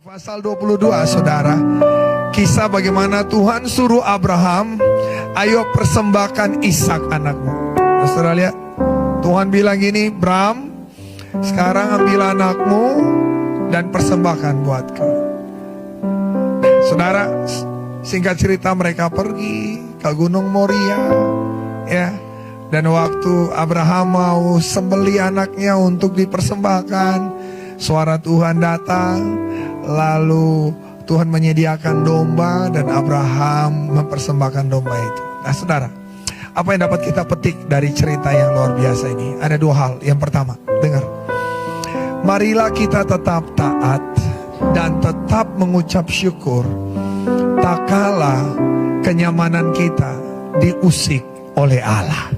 Pasal 22, saudara, kisah bagaimana Tuhan suruh Abraham, ayo persembahkan Ishak anakmu. Saudara lihat, Tuhan bilang gini, Bram, sekarang ambil anakmu dan persembahkan buatku. Saudara, singkat cerita mereka pergi ke Gunung Moria, ya. Dan waktu Abraham mau sembelih anaknya untuk dipersembahkan, suara Tuhan datang. Lalu Tuhan menyediakan domba dan Abraham mempersembahkan domba itu. Nah saudara, apa yang dapat kita petik dari cerita yang luar biasa ini? Ada dua hal. Yang pertama, dengar. Marilah kita tetap taat dan tetap mengucap syukur, tak kala kenyamanan kita diusik oleh Allah.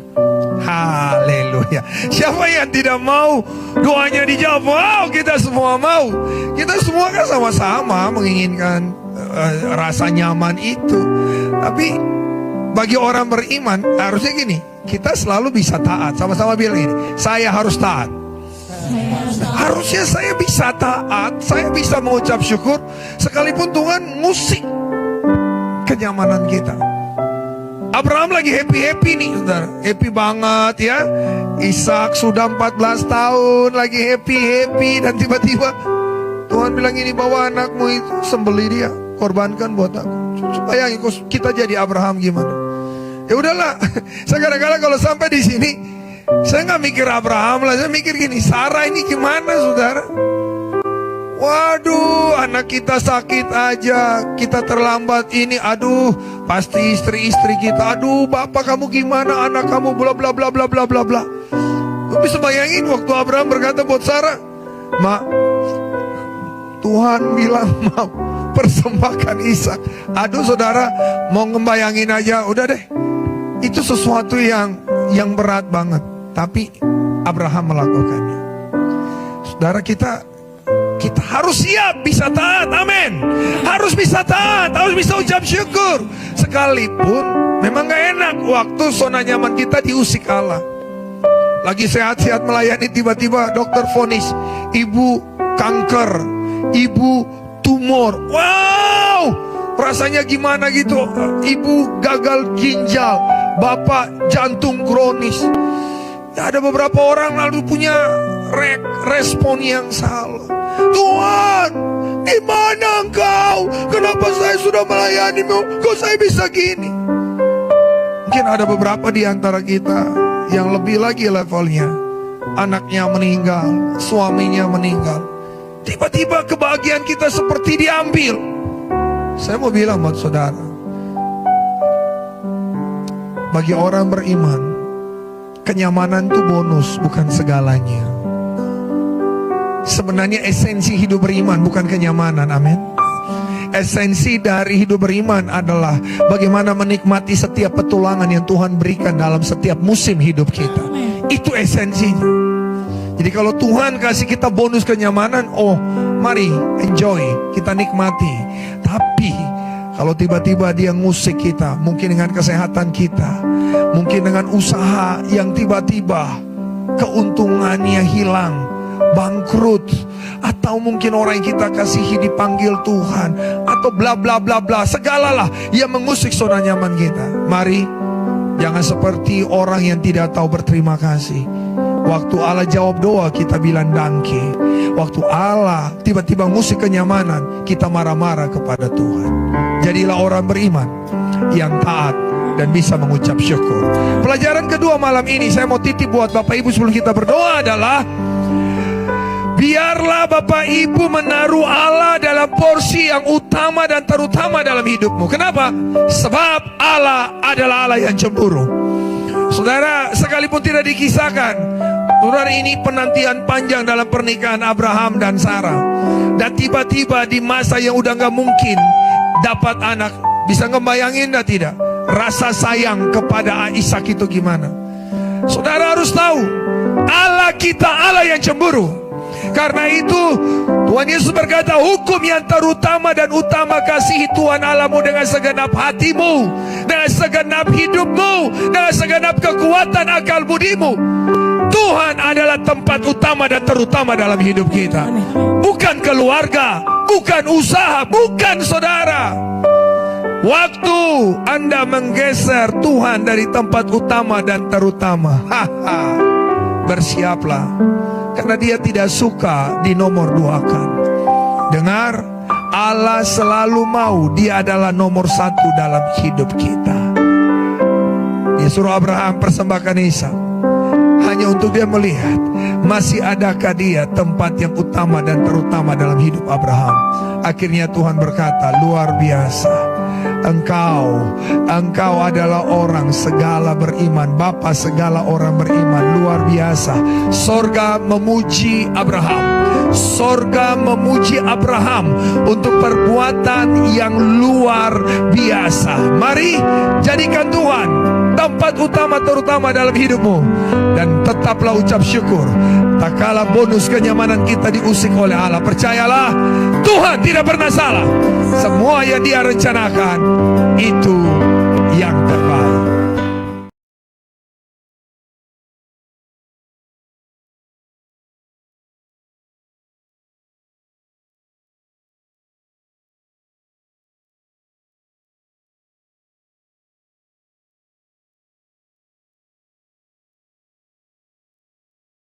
Haleluya. Siapa yang tidak mau doanya dijawab? Wow, kita semua mau. Kita semua kan sama-sama menginginkan rasa nyaman itu. Tapi bagi orang beriman harusnya gini, kita selalu bisa taat. Sama-sama bilang ini, saya harus taat. Harusnya saya bisa taat, saya bisa mengucap syukur sekalipun Tuhan ngusik kenyamanan kita. Abraham lagi happy-happy nih, saudara. Happy banget ya. Ishak sudah 14 tahun lagi happy-happy. Dan tiba-tiba Tuhan bilang ini, bawa anakmu itu, sembelih dia, korbankan buat aku. Bayangin kita jadi Abraham gimana. Ya udahlah. Saya kadang-kadang kalau sampai di sini, saya nggak mikir Abraham lah. Saya mikir gini, Sarah ini gimana saudara. Waduh, anak kita sakit aja, kita terlambat ini, aduh, pasti istri-istri kita, aduh, bapak kamu gimana, anak kamu bla bla bla bla bla bla bla. Lu bisa bayangin waktu Abraham berkata buat Sarah, Mak, Tuhan bilang mau persembahkan Ishak. Aduh saudara, mau ngebayangin aja, udah deh. Itu sesuatu yang berat banget, tapi Abraham melakukannya. Saudara, kita harus siap bisa taat, amin. Harus bisa taat, harus bisa ucap syukur. Sekalipun memang gak enak waktu zona nyaman kita diusik Allah. Lagi sehat-sehat melayani, tiba-tiba dokter vonis, ibu kanker, ibu tumor. Wow, rasanya gimana gitu. Ibu gagal ginjal, bapak jantung kronis. Ya, ada beberapa orang lalu punya respon yang salah. Tuhan, di mana engkau? Kenapa saya sudah melayanimu? Kok saya bisa gini? Mungkin ada beberapa di antara kita yang lebih lagi levelnya. Anaknya meninggal, suaminya meninggal. Tiba-tiba kebahagiaan kita seperti diambil. Saya mau bilang buat saudara, bagi orang beriman, kenyamanan itu bonus, bukan segalanya. Sebenarnya esensi hidup beriman bukan kenyamanan, amin. Esensi dari hidup beriman adalah bagaimana menikmati setiap petualangan yang Tuhan berikan dalam setiap musim hidup kita. Itu esensinya. Jadi kalau Tuhan kasih kita bonus kenyamanan, oh mari enjoy, kita nikmati. Tapi kalau tiba-tiba dia ngusik kita, mungkin dengan kesehatan kita, mungkin dengan usaha yang tiba-tiba keuntungannya hilang, bangkrut, atau mungkin orang yang kita kasihi dipanggil Tuhan, atau bla bla bla bla, segalalah yang mengusik zona nyaman kita. Mari jangan seperti orang yang tidak tahu berterima kasih. Waktu Allah jawab doa kita bilang dangke. Waktu Allah tiba-tiba ngusik kenyamanan, kita marah-marah kepada Tuhan. Jadilah orang beriman yang taat dan bisa mengucap syukur. Pelajaran kedua malam ini saya mau titip buat Bapak Ibu sebelum kita berdoa adalah, biarlah Bapak Ibu menaruh Allah dalam porsi yang utama dan terutama dalam hidupmu. Kenapa? Sebab Allah adalah Allah yang cemburu. Saudara, sekalipun tidak dikisahkan, saudara, ini penantian panjang dalam pernikahan Abraham dan Sarah. Dan tiba-tiba di masa yang udah gak mungkin dapat anak. Bisa ngebayangin gak tidak? Rasa sayang kepada Ishak itu gimana? Saudara harus tahu, Allah kita Allah yang cemburu. Karena itu Tuhan Yesus berkata, hukum yang terutama dan utama, kasihi Tuhan Allahmu dengan segenap hatimu, dengan segenap hidupmu, dengan segenap kekuatan akal budimu. Tuhan adalah tempat utama dan terutama dalam hidup kita. Bukan keluarga, bukan usaha, bukan saudara. Waktu Anda menggeser Tuhan dari tempat utama dan terutama, bersiaplah, karena Dia tidak suka dinomor duakan. Dengar, Allah selalu mau Dia adalah nomor satu dalam hidup kita. Dia suruh Abraham persembahkan Ishak hanya untuk dia melihat masih adakah dia tempat yang utama dan terutama dalam hidup Abraham. Akhirnya Tuhan berkata, luar biasa. Engkau adalah orang segala beriman, bapa segala orang beriman, luar biasa. Sorga memuji Abraham, sorga memuji Abraham untuk perbuatan yang luar biasa. Mari jadikan Tuhan tempat utama terutama dalam hidupmu, dan tetaplah ucap syukur. Tak kalah bonus kenyamanan kita diusik oleh Allah. Percayalah, Tuhan tidak pernah salah. Semua yang Dia rencanakan itu yang terbaik.